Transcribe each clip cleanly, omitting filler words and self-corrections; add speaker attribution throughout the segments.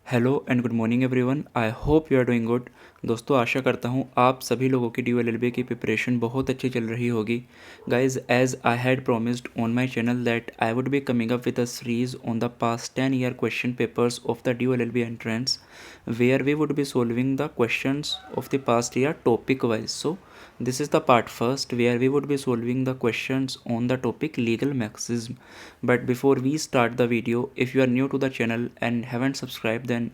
Speaker 1: Hello and good morning everyone. I hope you are doing good. दोस्तों, आशा करता हूँ आप सभी लोगों की DOLLB की प्रिपरेशन बहुत अच्छी चल रही होगी। Guys, as I had promised on my channel that I would be coming up with a series on the past 10-year question papers of the DOLLB entrance, where we would be solving the questions of the past year topic wise. So this is the part first, where we would be solving the questions on the topic legal marxism. But before we start the video, if you are new to the channel and haven't subscribed, then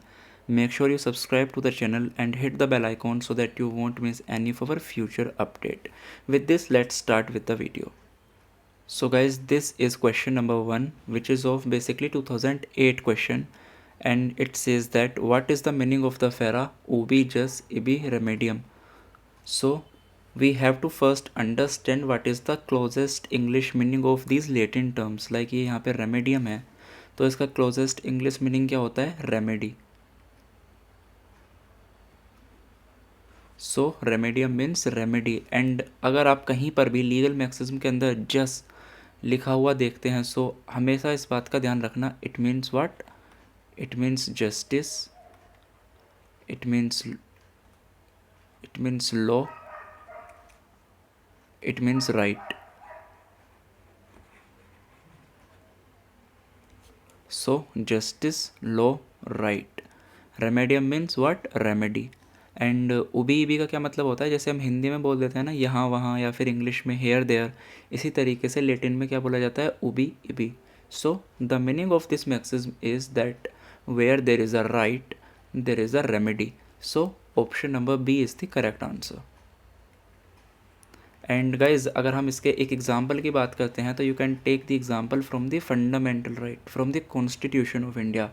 Speaker 1: make sure you subscribe to the channel and hit the bell icon so that you won't miss any of our future update. With this, let's start with the video. So guys, this is question number 1, which is of basically 2008 question, and it says that what is the meaning of the fera ubi jus ibi remedium. So we have to first understand what is the closest English meaning of these Latin terms. Like ये यहाँ पे remedium है, तो इसका closest English meaning क्या होता है? remedy. So remedium means remedy. and अगर आप कहीं पर भी legal marxism के अंदर just लिखा हुआ देखते हैं, so हमेशा इस बात का ध्यान रखना, it means what? It means justice, it means law, it means right. So justice, law, right. Remedium means what? Remedy. And उबी इबी का क्या मतलब होता है? जैसे हम हिंदी में बोल देते हैं ना, यहाँ वहाँ, या फिर इंग्लिश में हेयर देयर, इसी तरीके से लेटिन में क्या बोला जाता है? उबी इबी. So the meaning of this maxim is that where there is a right there is a remedy. So option number B is the correct answer. And guys, अगर हम इसके एक एग्जाम्पल की बात करते हैं, तो you can take the example from the fundamental right, from the constitution of India.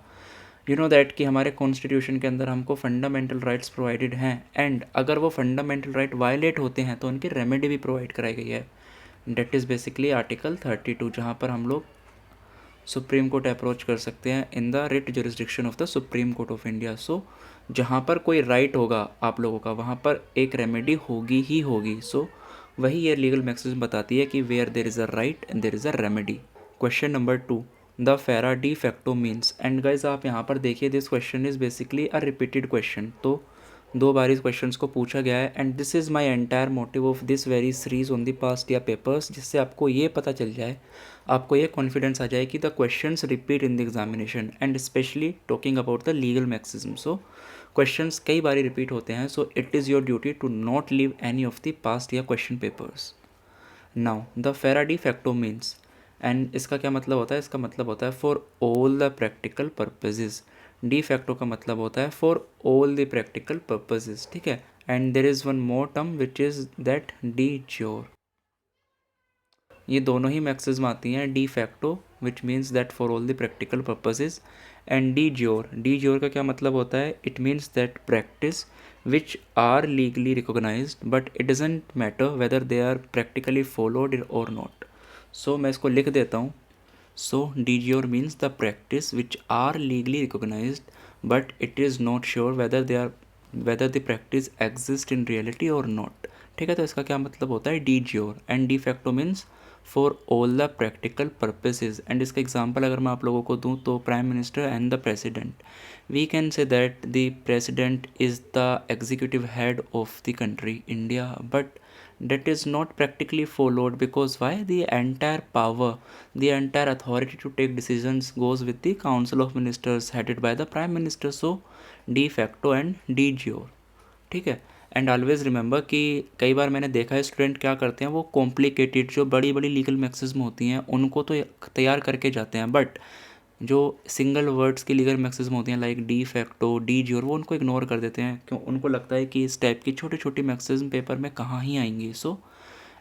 Speaker 1: You know that कि हमारे कॉन्स्टिट्यूशन के अंदर हमको फंडामेंटल राइट्स प्रोवाइडेड हैं, एंड अगर वो फंडामेंटल राइट वायलेट होते हैं तो उनकी रेमेडी भी प्रोवाइड कराई गई है. डेट इज़ बेसिकली आर्टिकल 32, जहाँ पर हम लोग सुप्रीम कोर्ट अप्रोच कर सकते हैं in the writ jurisdiction of the Supreme Court of India. So जहाँ पर कोई राइट होगा आप लोगों का, वहाँ पर एक रेमेडी होगी ही होगी. सो वही ये लीगल मैक्सिज्म बताती है कि where there is a right and there is a remedy. Question number 2, the फेरा de facto means. And guys, आप यहाँ पर देखिए, this question is basically a repeated question. तो 2 बार इस क्वेश्चन को पूछा गया है, and this is my entire motive of this very series on the past year papers, जिससे आपको ये पता चल जाए, आपको ये कॉन्फिडेंस आ जाए कि the questions repeat in the examination, and specially talking about the legal मैक्सिज्म. So questions कई बार रिपीट होते हैं, so it is your duty to not leave any of the past year question papers. Now the फेरा de facto means, and इसका क्या मतलब होता है? इसका मतलब होता है for all the practical purposes. De facto का मतलब होता है for all the practical purposes. ठीक है. And there is one more term which is that D jure. ये दोनों ही मैक्सिज्म आती हैं, de facto which means that for all the practical purposes, and D jure. D jure का क्या मतलब होता है? It means that practice which are legally recognized but it doesn't matter whether they are practically followed or not. So मैं इसको लिख देता हूँ. So de jure means the practice which are legally recognized but it is not sure whether the practice exists in reality or not. ठीक है. तो इसका क्या मतलब होता है? de jure. and de facto means for all the practical purposes. And इसका example अगर मैं आप लोगों को दूँ, तो prime minister and the president. We can say that the president is the executive head of the country India, but that is not practically followed, because why? The entire power, the entire authority to take decisions goes with the council of ministers headed by the prime minister. So de facto and de jure. ठीक है. And always remember कि कई बार मैंने देखा है student क्या करते हैं, वो कॉम्प्लिकेटेड जो बड़ी बड़ी लीगल मैक्सिज्म होती हैं उनको तो तैयार करके जाते हैं, बट जो सिंगल वर्ड्स की लीगल मैक्सिज्म होती हैं like de facto, D jure, वो उनको इग्नोर कर देते हैं. क्यों? उनको लगता है कि इस टाइप की छोटी छोटी मैक्सिज्म पेपर में कहाँ ही आएंगी. सो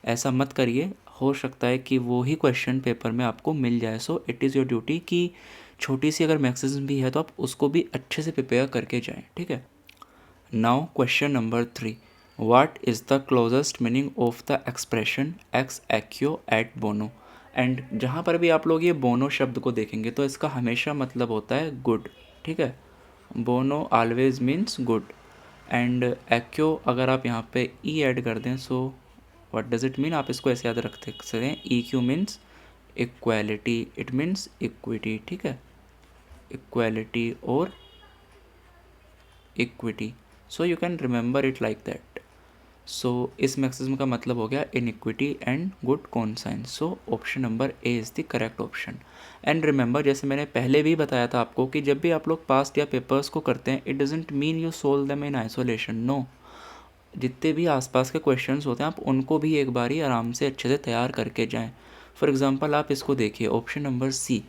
Speaker 1: ऐसा मत करिए. हो सकता है कि वो ही क्वेश्चन पेपर में आपको मिल जाए. सो इट इज़ योर ड्यूटी कि छोटी सी अगर मैक्सिज्म भी है तो आप उसको भी अच्छे से प्रिपेयर करके जाएँ. ठीक है. Now question number 3. What is the closest meaning of the expression ex aequo et bono? And जहाँ पर भी आप लोग ये बोनो शब्द को देखेंगे तो इसका हमेशा मतलब होता है गुड. ठीक है. बोनो ऑलवेज मीन्स गुड. एंड एक्यो अगर आप यहाँ पे ई ऐड कर दें, so what does it mean? आप इसको ऐसे याद रखते सकते हैं. E Q means equality, it means equity. ठीक है. इक्वालिटी और equity. So you can remember it like that. So इस मैक्सिज्म का मतलब हो गया in equity and good conscience. So option number A is the correct option. And remember, जैसे मैंने पहले भी बताया था आपको कि जब भी आप लोग पास्ट या पेपर्स को करते हैं, it doesn't mean you solve them in isolation. No, जितने भी आसपास के क्वेश्चंस होते हैं आप उनको भी एक बार ही आराम से अच्छे से तैयार करके जाएं. फॉर एग्जांपल आप इसको देखिए, option number C,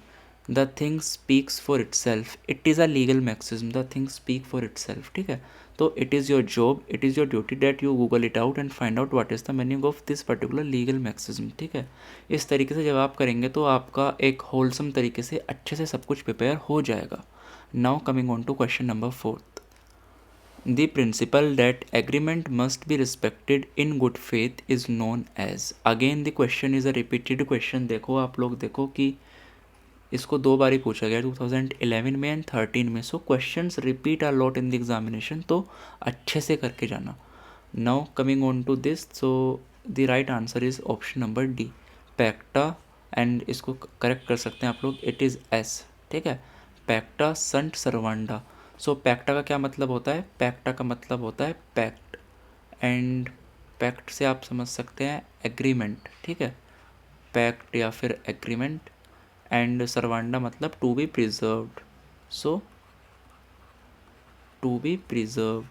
Speaker 1: the thing speaks for itself. It is a legal मैक्सिज्म, the thing speak for itself. ठीक है, तो it is your job, it is your duty that you Google it out and find out what is the meaning of this particular legal maxim. ठीक है, इस तरीके से जब आप करेंगे तो आपका एक होलसम तरीके से अच्छे से सब कुछ प्रिपेयर हो जाएगा. Now coming on to question number 4. The principle that agreement must be respected in good faith is known as. Again the question is a repeated question. देखो आप लोग देखो कि इसको 2 बार ही पूछा गया 2011 में एंड 13 में. So questions repeat a lot in the examination, तो अच्छे से करके जाना. Now coming on to this, so the right answer is option number D, पैक्टा. एंड इसको करेक्ट कर सकते हैं आप लोग, इट इज़ एस. ठीक है, पैक्टा संट सर्वांडा. सो पैक्टा का क्या मतलब होता है? पैक्टा का मतलब होता है पैक्ट, एंड पैक्ट से आप समझ सकते हैं एग्रीमेंट. ठीक है, पैक्ट या फिर एग्रीमेंट. एंड सर्वांडा मतलब to be preserved. So to be preserved,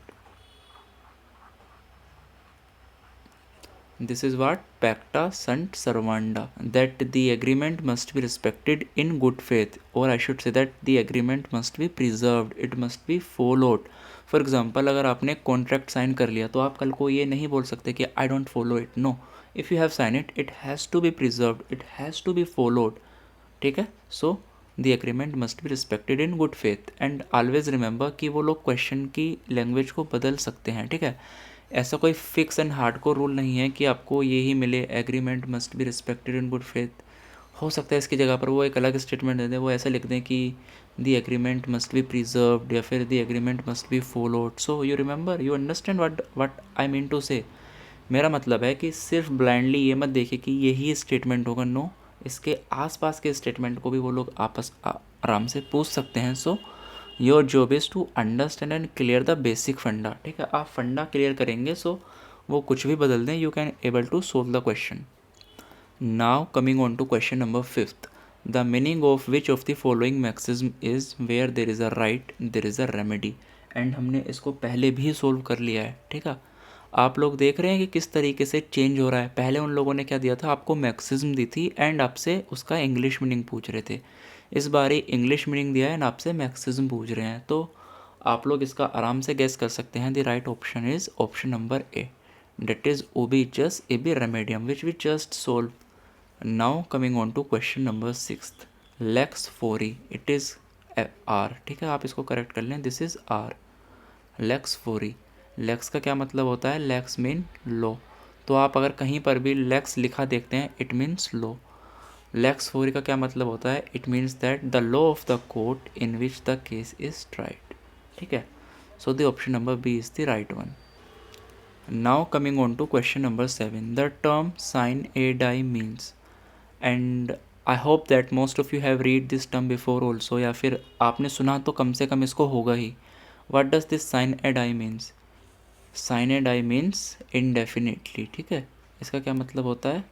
Speaker 1: this is what pacta sunt servanda, that the agreement must be respected in good faith, or I should say that the agreement must be preserved, it must be followed. For example, अगर आपने contract sign कर लिया तो आप कल को ये नहीं बोल सकते कि I don't follow it. No, if you have sign it, it has to be preserved, it has to be followed. ठीक है, so the agreement must be respected in good faith. And always remember कि वो लोग question की language को बदल सकते हैं. ठीक है, ऐसा कोई फिक्स एंड हार्डकोर रूल नहीं है कि आपको ये ही मिले, agreement must be respected in good faith. हो सकता है इसकी जगह पर वो एक अलग स्टेटमेंट दे दें, वो ऐसा लिख दें कि the agreement must be preserved या फिर the agreement must be followed. So you remember, you understand what I mean to say. मेरा मतलब है कि सिर्फ ब्लाइंडली ये मत देखिए कि यही स्टेटमेंट होगा. नो, इसके आसपास के स्टेटमेंट को भी वो लोग आपस आराम से पूछ सकते हैं. So your job is to understand and clear the basic funda. ठीक है, आप फंडा क्लियर करेंगे सो वो कुछ भी बदल दें, you can able to solve the question. Now coming on to question number 5. The meaning of which of the following maxim is where there is a right there is a remedy. And हमने इसको पहले भी solve कर लिया है. ठीक है, आप लोग देख रहे हैं कि किस तरीके से चेंज हो रहा है. पहले उन लोगों ने क्या दिया था, आपको मैक्सिज्म दी थी एंड आपसे उसका इंग्लिश मीनिंग पूछ रहे थे. इस बार ही इंग्लिश मीनिंग दिया है एंड आपसे मैक्सिज्म पूछ रहे हैं. तो आप लोग इसका आराम से गेस कर सकते हैं. The right option is option number A, that is ओबी जस्ट एबी रेमेडियम which we just solve. Now coming on to question number 6. लेक्स फोरी, इट इज़ आर. ठीक है, आप इसको करेक्ट कर लें, दिस इज़ आर. लेक्स फोरी, लेक्स का क्या मतलब होता है? लेक्स मीन लॉ. तो आप अगर कहीं पर भी लेक्स लिखा देखते हैं, इट मीन्स लॉ. लेक्स फोरी का क्या मतलब होता है? It means that the law of the court in which the case is tried. ठीक है, so the option number B is the right one. Now coming on to question number 7. The term साइन ए डाई means, and I hope that most of you have read this term before also, या फिर आपने सुना तो कम से कम इसको होगा ही. व्हाट डज दिस साइन ए डाई मीन्स? साइन ए डाई मीन्स इनडेफिनेटली. ठीक है, इसका क्या मतलब होता है?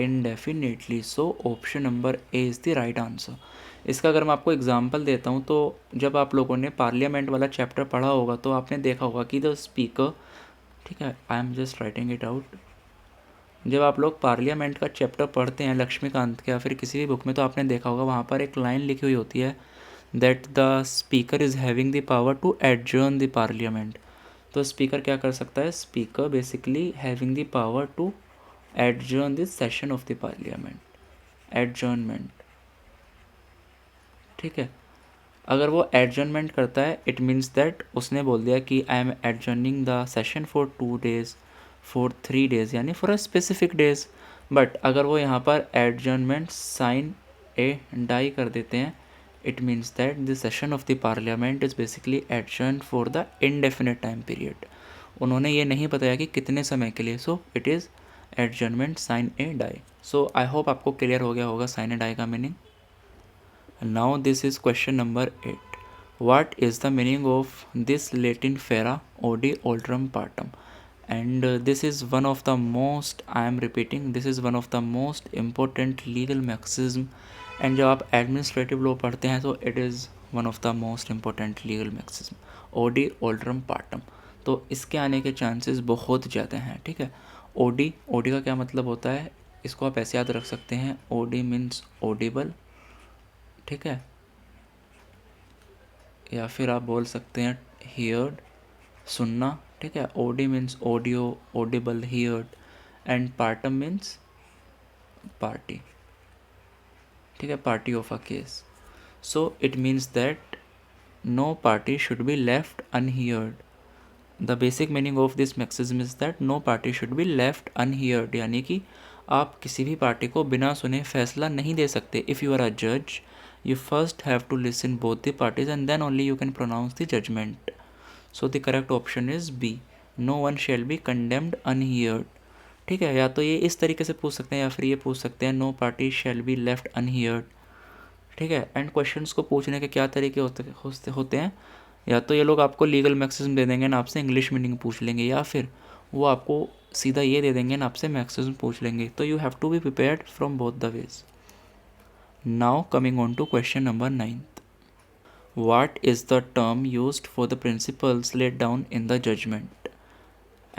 Speaker 1: Indefinitely. So option number A is the right answer. इसका अगर मैं आपको एग्जांपल देता हूँ, तो जब आप लोगों ने पार्लियामेंट वाला चैप्टर पढ़ा होगा तो आपने देखा होगा कि द स्पीकर, ठीक है, I am just writing it out. जब आप लोग पार्लियामेंट का चैप्टर पढ़ते हैं लक्ष्मीकांत के या फिर किसी भी बुक में, तो आपने देखा होगा वहाँ पर एक लाइन लिखी हुई होती है that the speaker is having the power to adjourn the parliament. तो स्पीकर क्या कर सकता है? Speaker basically having the power to adjourn the session of the parliament, adjournment. ठीक है, अगर वो एडजर्नमेंट करता है, इट मीन्स दैट उसने बोल दिया कि I am एडजर्निंग the session for 2 days, for 3 days, यानी for a specific days. But अगर वो यहाँ पर एडजर्नमेंट साइन ए डाई कर देते हैं, it means that the session of the parliament is basically adjourn for the indefinite time period. उन्होंने ये नहीं बताया कि कितने समय के लिए. सो इट इज़ एडजर्नमेंट साइन ए डाई. सो आई होप आपको क्लियर हो गया होगा साइन ए डाई का meaning. Now this is question number 8. What is the meaning of this Latin fera odi alterum partum? And this is one of the most, I am repeating, this is one of the most important legal maxim. And जब आप administrative law पढ़ते हैं तो it is one of the most important legal maxim, ओडी ओल्ट्रम पार्टम। तो इसके आने के चांसेस बहुत ज़्यादा हैं, ठीक है। ओडी, ओडी का क्या मतलब होता है, इसको आप ऐसे याद रख सकते हैं, ओडी मीन्स ओडिबल, ठीक है, या फिर आप बोल सकते हैं हियर्ड, सुनना, ठीक है। ओडी means audio, audible, heard, and पार्टम मीन्स पार्टी, ठीक है, party of a case. So it means that no party should be left unheard. The basic meaning of this maxim is that no party should be left unheard, यानी कि आप किसी भी party को बिना सुने फैसला नहीं दे सकते। इफ़ यू आर अ जज, you first have to listen both the parties and then only you can pronounce the judgment. So the correct option is B. No one shall be condemned unheard. ठीक है, या तो ये इस तरीके से पूछ सकते हैं या फिर ये पूछ सकते हैं no party shall be left unheard, ठीक है। एंड क्वेश्चंस को पूछने के क्या तरीके होते हैं, या तो ये लोग आपको लीगल मैक्सिज्म दे देंगे ना आपसे इंग्लिश मीनिंग पूछ लेंगे, या फिर वो आपको सीधा ये दे देंगे ना आपसे मैक्सिज्म पूछ लेंगे। तो you have to be prepared from both the ways. Now coming on to question number 9. What is the term used for the principles laid down in the judgment?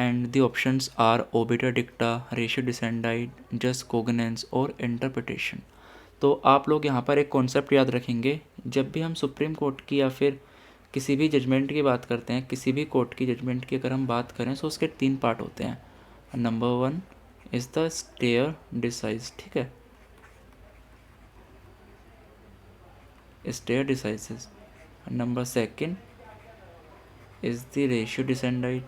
Speaker 1: And the options are obiter dicta, ratio decidendi, jus cogens और interpretation. तो आप लोग यहाँ पर एक concept याद रखेंगे, जब भी हम सुप्रीम कोर्ट की या फिर किसी भी जजमेंट की बात करते हैं, किसी भी कोर्ट की जजमेंट की अगर हम बात करें तो उसके 3 पार्ट होते हैं। नंबर 1 इज़ द स्टेयर डिसाइज, ठीक है, stare decisis. Number 2 is the ratio decidendi,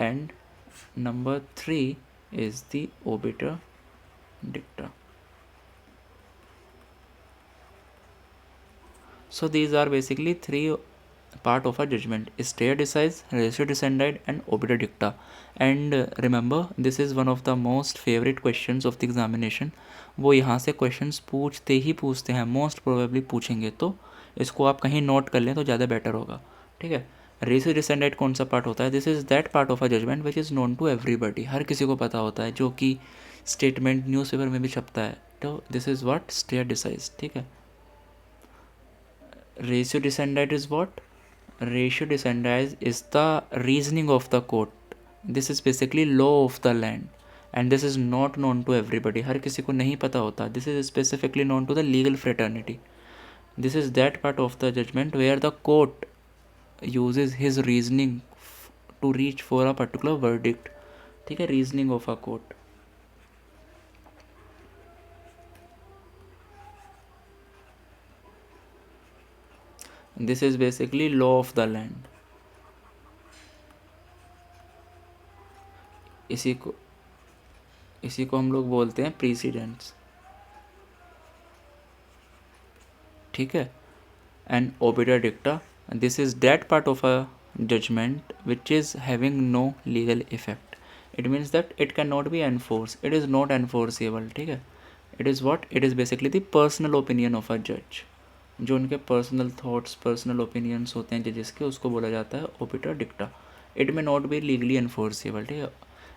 Speaker 1: and number 3 is the obiter dicta. So these are basically 3 part of a judgment: stare decisis, ratio decidendi and obiter dicta. And remember, this is one of the most favorite questions of the examination. वो यहाँ से questions पूछते ही पूछते हैं, most probably पूछेंगे, तो इसको आप कहीं नोट कर लें तो ज़्यादा बेटर होगा, ठीक है। रेशियो डिसेंडेंट कौन सा पार्ट होता है, this is that part of a judgment which is known to everybody, हर किसी को पता होता है, जो कि स्टेटमेंट न्यूज़पेपर में भी छपता है। तो दिस इज़ व्हाट स्टेयर डिसाइज, ठीक है। Ratio descendant is what, ratio decidendi is the reasoning of the court. This is basically law of the land and this is not known to everybody. हर किसी को नहीं पता होता. This is specifically known to the legal fraternity. This is that part of the judgment where the court uses his reasoning to reach for a particular verdict. ठीक है, reasoning of a court. This is basically law of the land. इसी को हम लोग बोलते हैं precedents, ठीक है। And obiter dicta, this is that part of a judgment which is having no legal effect. It means that it can not be enforce, it is not enforceable, ठीक है। It is what, it is basically the personal opinion of a जज, जो उनके personal thoughts, personal opinions होते हैं जजेस के, उसको बोला जाता है obiter dicta. It may not be legally enforceable, ठीक है.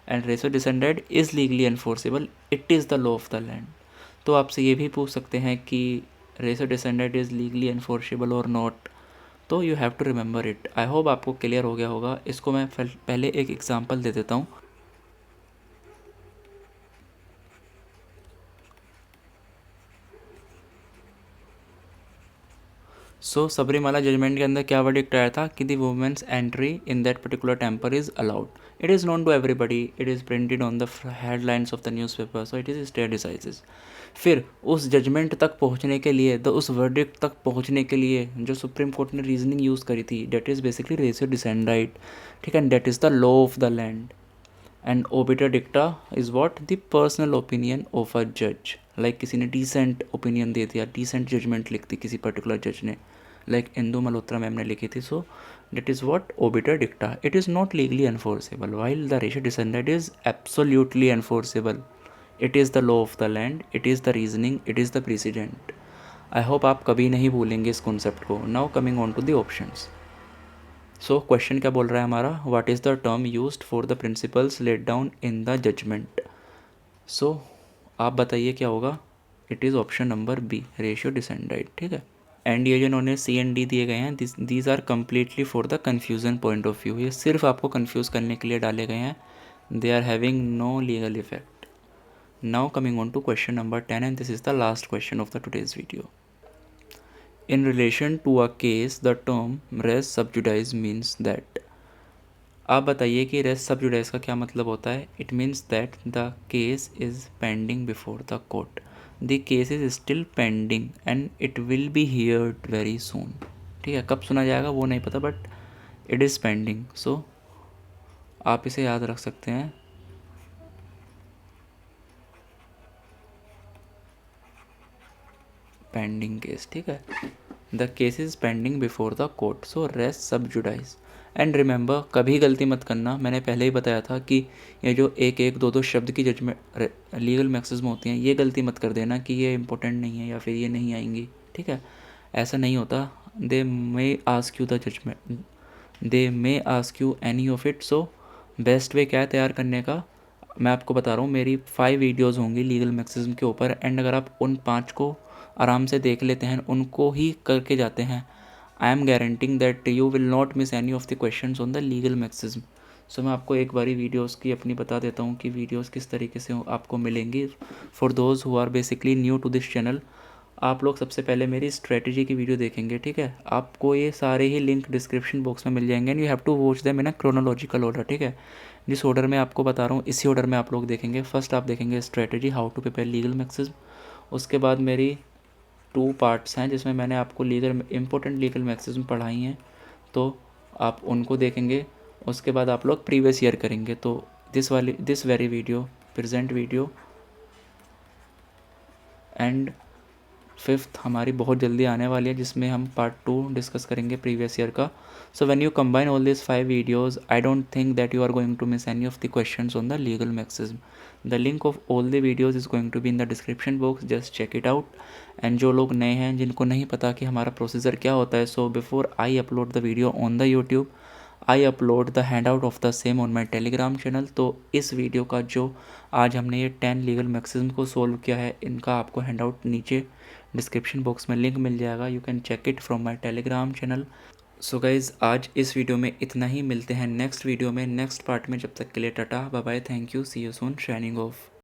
Speaker 1: And ratio decidendi is legally enforceable, it is the law of the land. तो आपसे ये भी पूछ सकते हैं कि ratio decidendi is legally enforceable और नॉट, तो you have to remember it. I hope आपको क्लियर हो गया होगा. इसको मैं पहले एक एग्जांपल दे देता हूँ. सो सबरीमाला जजमेंट के अंदर क्या वर्डिक्ट आया था कि the women's entry in that particular temple is allowed. It is known to everybody, it is printed on the headlines of the newspaper, so it is stare decisis. फिर उस जजमेंट तक पहुंचने के लिए, उस वर्डिक्ट तक पहुंचने के लिए जो सुप्रीम कोर्ट ने रीजनिंग यूज़ करी थी, that is basically ratio decidendi, ठीक है, that is the law of the land. And obiter dicta is what, the personal opinion of a जज. लाइक किसी ने डिसेंट ओपिनियन दे दिया, डिसेंट जजमेंट लिख दी किसी पर्टिकुलर जज ने, लाइक इंदू मल्होत्रा मैम ने लिखी थी. सो that is what obiter dicta. It is not legally enforceable, while the ratio descendant is absolutely enforceable. It is the law of the land, it is the reasoning, it is the precedent. I hope आप कभी नहीं भूलेंगे इस concept को। Now coming on to the options. So question क्या बोल रहा है हमारा, what is the term used for the principles laid down in the judgment. So आप बताइए क्या होगा। It is option number B, ratio decidendi, ठीक है। एंड ये जो इन्होंने सी एंड डी दिए गए हैं, these are completely for the confusion point of view, ये सिर्फ आपको कन्फ्यूज़ करने के लिए डाले गए हैं। They are having no legal effect. Now coming on to question number 10 and this is the last question of the today's video. In relation to a case, the term res sub judice means that। आप बताइए कि res sub judice का क्या मतलब होता है। It means that the case is pending before the court. The case is still pending and it will be heard very soon। ठीक है, कब सुना जाएगा वो नहीं पता, but it is pending। So आप इसे याद रख सकते हैं। पेंडिंग केस, ठीक है। The case is pending before the court, so rest सब जुडाइज। एंड रिमेंबर, कभी गलती मत करना, मैंने पहले ही बताया था कि ये जो एक एक दो दो शब्द की जजमेंट लीगल मैक्सिज्म होती हैं, ये गलती मत कर देना कि ये इंपॉर्टेंट नहीं है या फिर ये नहीं आएंगी, ठीक है। ऐसा नहीं होता। They may ask you the judgment, they may ask you any of it. So best way क्या है तैयार करने का, मैं आपको बता रहा हूँ, मेरी 5 वीडियोज़ होंगी लीगल मैक्सिज्म के ऊपर। एंड अगर आप उन 5 को आराम से देख लेते हैं, उनको ही करके जाते हैं, I am guaranteeing that you will not miss any of the questions on the legal मैक्सिज्म। So मैं आपको एक बारी वीडियोस की अपनी बता देता हूँ कि वीडियोस किस तरीके से आपको मिलेंगी। For those who are basically new to this channel, आप लोग सबसे पहले मेरी स्ट्रेटजी की वीडियो देखेंगे, ठीक है। आपको ये सारे ही लिंक डिस्क्रिप्शन बॉक्स में मिल जाएंगे and you have to watch them in a chronological order, ठीक है। जिस ऑर्डर में आपको बता रहा हूँ इसी ऑर्डर में आप लोग देखेंगे। फर्स्ट आप देखेंगे strategy, how to prepare legal maxims. उसके बाद मेरी 2 पार्ट्स हैं जिसमें मैंने आपको लीगल इंपॉर्टेंट लीगल मैक्सिज्म पढ़ाई हैं, तो आप उनको देखेंगे। उसके बाद आप लोग प्रीवियस ईयर करेंगे। तो this very video, present video and 5th हमारी बहुत जल्दी आने वाली है, जिसमें हम पार्ट 2 डिस्कस करेंगे प्रीवियस ईयर का। So when you combine all this 5 videos, I don't think that you are going to miss any of the questions on the legal मैक्सिज्म। The link of all the videos is going to be in the description box, just check it out. And जो लोग नए हैं, जिनको नहीं पता कि हमारा procedure क्या होता है, so before I upload the video on the YouTube, I upload the hand out of the same on my Telegram channel. तो इस वीडियो का जो आज हमने ये 10 लीगल मैक्सिज्म को सोल्व किया है, इनका आपको हैंड आउट नीचे डिस्क्रिप्शन बॉक्स में लिंक मिल जाएगा, you can check it from my Telegram channel. So guys, आज इस वीडियो में इतना ही। मिलते हैं नेक्स्ट वीडियो में, नेक्स्ट पार्ट में। जब तक के लिए tata, bye bye, thank you, see you soon, signing of.